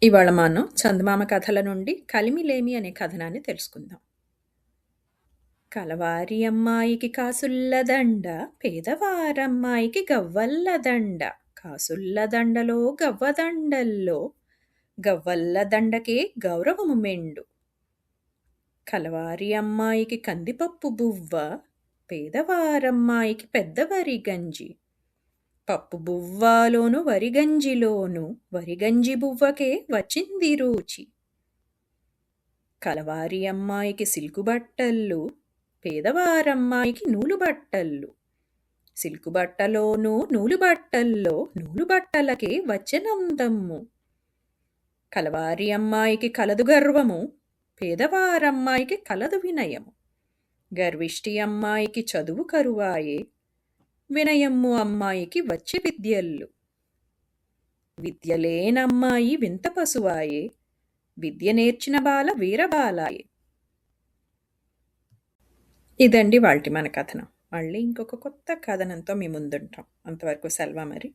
ఇవాళ మనం చందమామ కథల నుండి కలిమిలేమి అనే కథనాన్ని తెలుసుకుందాం. కలవారి అమ్మాయికి కాసుల్ల దండ, పేదవారమ్మాయికి గవ్వల్ల దండ. కాసుల్ల దండలో గవ్వదండల్లో, గవ్వల్ల దండకే గౌరవము మెండు. కలవారి అమ్మాయికి కందిపప్పు బువ్వ, పేదవారమ్మాయికి పెద్దవరి గంజి. పప్పు బువ్వాలోను వరిగంజిలోను, వరిగంజి బువ్వకే వచ్చింది రూచి. కలవారి అమ్మాయికి సిల్కు బట్టళ్ళు, పేదవారమ్మాయికి నూలు బట్టళ్ళు. సిల్కు బట్టలోను నూలు బట్టల్లో, నూలు బట్టలకే వచ్చెనందమ్ము. కలవారి అమ్మాయికి కలదు గర్వము, పేదవారమ్మాయికి కలదు వినయము. గర్విష్టి అమ్మాయికి చదువు కరువాయే, వినయమ్ము అమ్మాయికి వచ్చి విద్యల్లు. విద్యలేనమ్మాయి వింత పశువాయే, విద్య నేర్చిన బాల వీరబాలాయే. ఇదండి వాల్టి మన కథనం. మళ్ళీ ఇంకొక కొత్త కథనంతో మీ ముందుంటాం. అంతవరకు సెలవు మరి.